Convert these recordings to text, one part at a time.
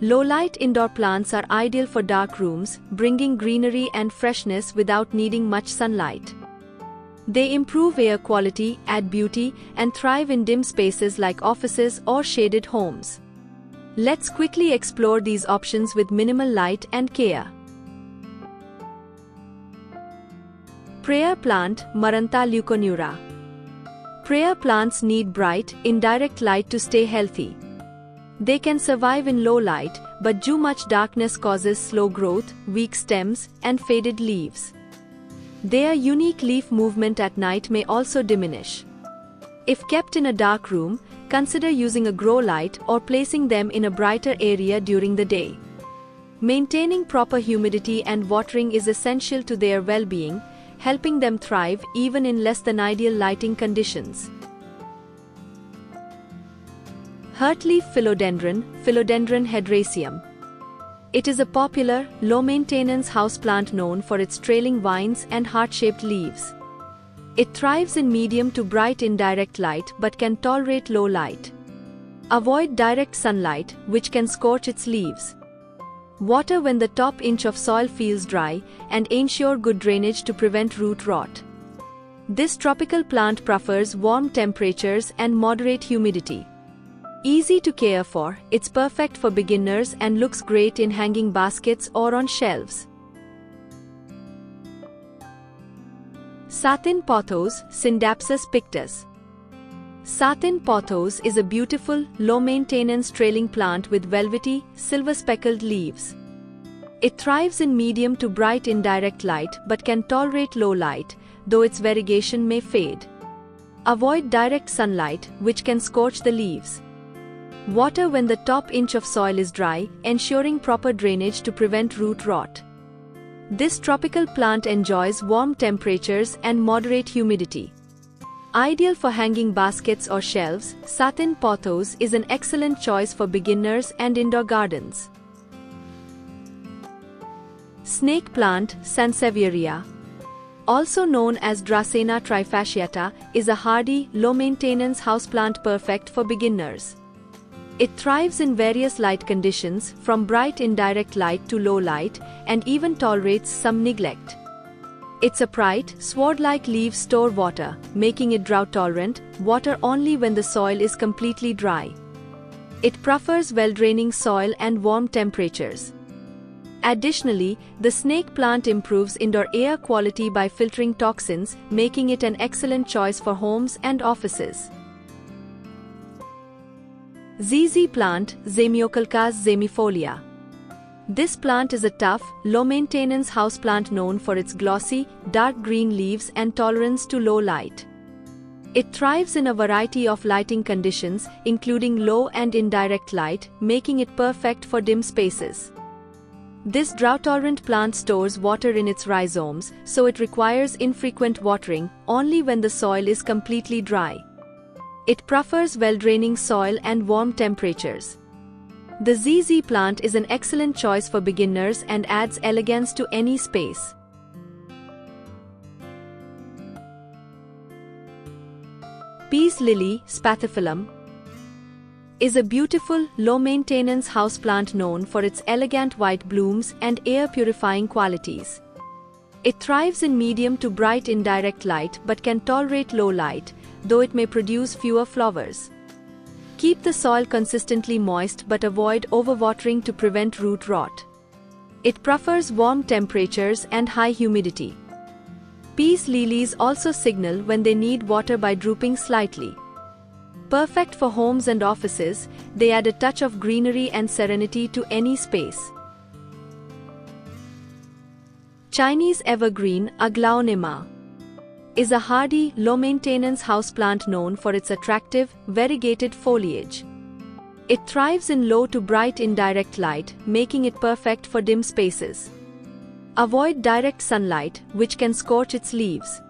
Low-light indoor plants are ideal for dark rooms, bringing greenery and freshness without needing much sunlight. They improve air quality, add beauty, and thrive in dim spaces like offices or shaded homes. Let's quickly explore these options with minimal light and care. Prayer plant, Maranta leuconura. Prayer plants need bright, indirect light to stay healthy. They can survive in low light, but too much darkness causes slow growth, weak stems, and faded leaves. Their unique leaf movement at night may also diminish. If kept in a dark room, consider using a grow light or placing them in a brighter area during the day. Maintaining proper humidity and watering is essential to their well-being, helping them thrive even in less than ideal lighting conditions. Heartleaf philodendron, Philodendron hedraceum. It is a popular, low-maintenance houseplant known for its trailing vines and heart-shaped leaves. It thrives in medium to bright indirect light but can tolerate low light. Avoid direct sunlight, which can scorch its leaves. Water when the top inch of soil feels dry, and ensure good drainage to prevent root rot. This tropical plant prefers warm temperatures and moderate humidity. Easy to care for, it's perfect for beginners and looks great in hanging baskets or on shelves. Satin pothos, Scindapsus pictus. Satin pothos is a beautiful, low-maintenance trailing plant with velvety, silver-speckled leaves. It thrives in medium to bright indirect light but can tolerate low light, though its variegation may fade. Avoid direct sunlight, which can scorch the leaves. Water when the top inch of soil is dry, ensuring proper drainage to prevent root rot. This tropical plant enjoys warm temperatures and moderate humidity. Ideal for hanging baskets or shelves, satin pothos is an excellent choice for beginners and indoor gardens. Snake plant, Sansevieria. Also known as Dracena trifasciata, is a hardy, low-maintenance houseplant perfect for beginners. It thrives in various light conditions, from bright indirect light to low light, and even tolerates some neglect. Its upright, sword-like leaves store water, making it drought-tolerant, water only when the soil is completely dry. It prefers well-draining soil and warm temperatures. Additionally, the snake plant improves indoor air quality by filtering toxins, making it an excellent choice for homes and offices. ZZ plant, Zamioculcas zamifolia. This plant is a tough, low-maintenance houseplant known for its glossy, dark green leaves and tolerance to low light. It thrives in a variety of lighting conditions, including low and indirect light, making it perfect for dim spaces. This drought-tolerant plant stores water in its rhizomes, so it requires infrequent watering, only when the soil is completely dry. It prefers well-draining soil and warm temperatures. The ZZ plant is an excellent choice for beginners and adds elegance to any space. Peace lily, Spathiphyllum, is a beautiful, low-maintenance houseplant known for its elegant white blooms and air-purifying qualities. It thrives in medium to bright indirect light but can tolerate low light, though it may produce fewer flowers. Keep the soil consistently moist but avoid overwatering to prevent root rot. It prefers warm temperatures and high humidity. Peace lilies also signal when they need water by drooping slightly. Perfect for homes and offices, they add a touch of greenery and serenity to any space. Chinese evergreen, Aglaonema, is a hardy, low-maintenance houseplant known for its attractive, variegated foliage. It thrives in low to bright indirect light, making it perfect for dim spaces. Avoid direct sunlight, which can scorch its leaves.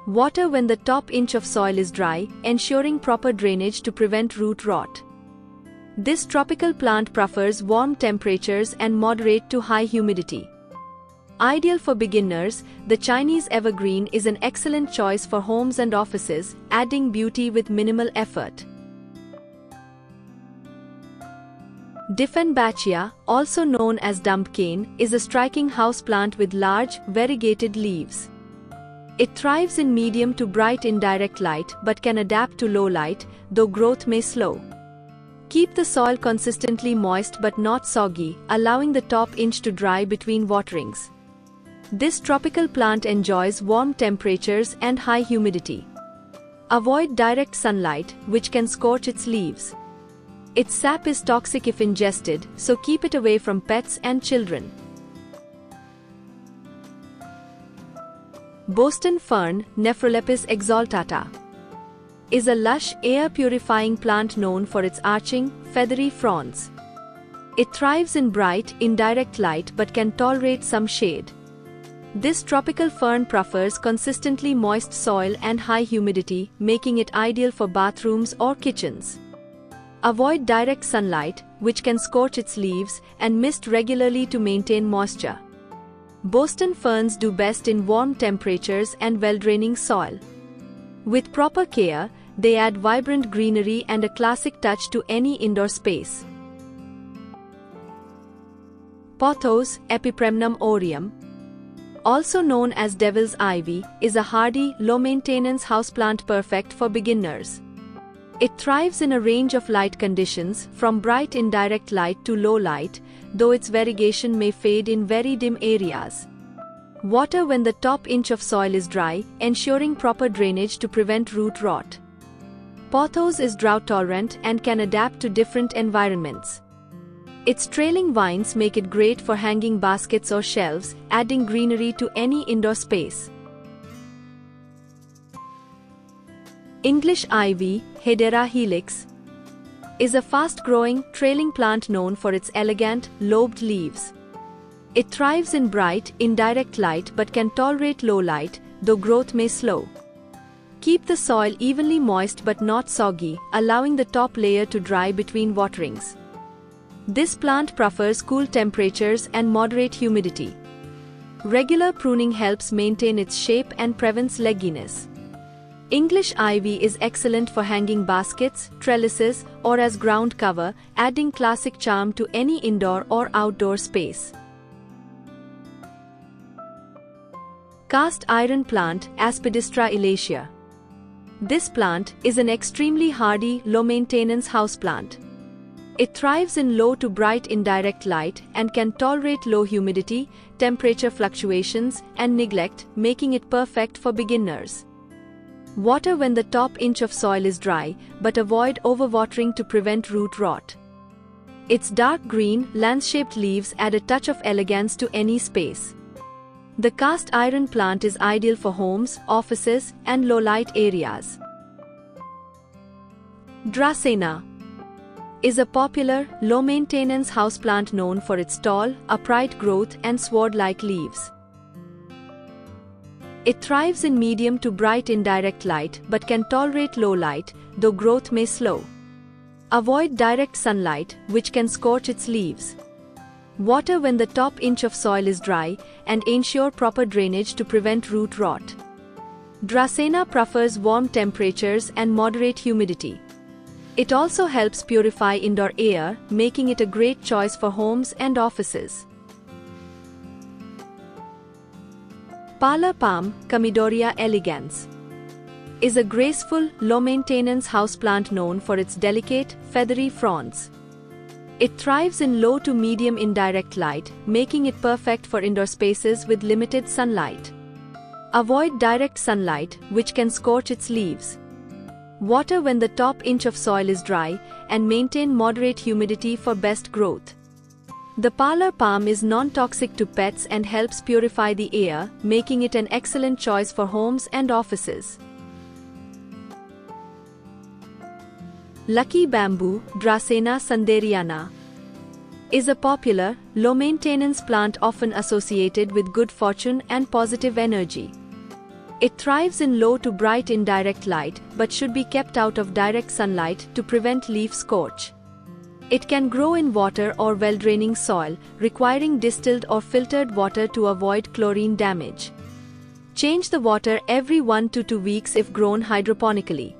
Water when the top inch of soil is dry, ensuring proper drainage to prevent root rot. This tropical plant prefers warm temperatures and moderate to high humidity. Ideal for beginners, the Chinese evergreen is an excellent choice for homes and offices, adding beauty with minimal effort. Dieffenbachia, also known as dump cane, is a striking houseplant with large, variegated leaves. It thrives in medium to bright indirect light but can adapt to low light, though growth may slow. Keep the soil consistently moist but not soggy, allowing the top inch to dry between waterings. This tropical plant enjoys warm temperatures and high humidity. Avoid direct sunlight, which can scorch its leaves. Its sap is toxic if ingested, so keep it away from pets and children. Boston fern, Nephrolepis exaltata, is a lush, air-purifying plant known for its arching, feathery fronds. It thrives in bright, indirect light but can tolerate some shade. This tropical fern prefers consistently moist soil and high humidity, making it ideal for bathrooms or kitchens. Avoid direct sunlight, which can scorch its leaves, and mist regularly to maintain moisture. Boston ferns do best in warm temperatures and well-draining soil. With proper care, they add vibrant greenery and a classic touch to any indoor space. Pothos, Epipremnum aureum, also known as devil's ivy, is a hardy, low-maintenance houseplant perfect for beginners. It thrives in a range of light conditions, from bright indirect light to low light, though its variegation may fade in very dim areas. Water when the top inch of soil is dry, ensuring proper drainage to prevent root rot. Pothos is drought-tolerant and can adapt to different environments. Its trailing vines make it great for hanging baskets or shelves, adding greenery to any indoor space. English ivy, Hedera helix, is a fast-growing, trailing plant known for its elegant, lobed leaves. It thrives in bright, indirect light but can tolerate low light, though growth may slow. Keep the soil evenly moist but not soggy, allowing the top layer to dry between waterings. This plant prefers cool temperatures and moderate humidity. Regular pruning helps maintain its shape and prevents legginess. English ivy is excellent for hanging baskets, trellises, or as ground cover, adding classic charm to any indoor or outdoor space. Cast iron plant, Aspidistra elacia. This plant is an extremely hardy, low-maintenance houseplant. It thrives in low to bright indirect light and can tolerate low humidity, temperature fluctuations, and neglect, making it perfect for beginners. Water when the top inch of soil is dry, but avoid overwatering to prevent root rot. Its dark green, lance-shaped leaves add a touch of elegance to any space. The cast iron plant is ideal for homes, offices, and low-light areas. Dracena is a popular, low-maintenance houseplant known for its tall, upright growth and sword-like leaves. It thrives in medium to bright indirect light but can tolerate low light, though growth may slow. Avoid direct sunlight, which can scorch its leaves. Water when the top inch of soil is dry, and ensure proper drainage to prevent root rot. Dracena prefers warm temperatures and moderate humidity. It also helps purify indoor air, making it a great choice for homes and offices. Parlor palm, Comedoria elegans, is a graceful, low-maintenance houseplant known for its delicate, feathery fronds. It thrives in low to medium indirect light, making it perfect for indoor spaces with limited sunlight. Avoid direct sunlight, which can scorch its leaves. Water when the top inch of soil is dry, and maintain moderate humidity for best growth. The parlor palm is non-toxic to pets and helps purify the air, making it an excellent choice for homes and offices. Lucky bamboo, Dracena sanderiana, is a popular, low-maintenance plant often associated with good fortune and positive energy. It thrives in low to bright indirect light but should be kept out of direct sunlight to prevent leaf scorch. It can grow in water or well-draining soil, requiring distilled or filtered water to avoid chlorine damage. Change the water every 1 to 2 weeks if grown hydroponically.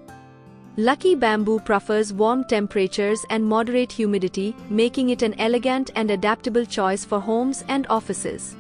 Lucky bamboo prefers warm temperatures and moderate humidity, making it an elegant and adaptable choice for homes and offices.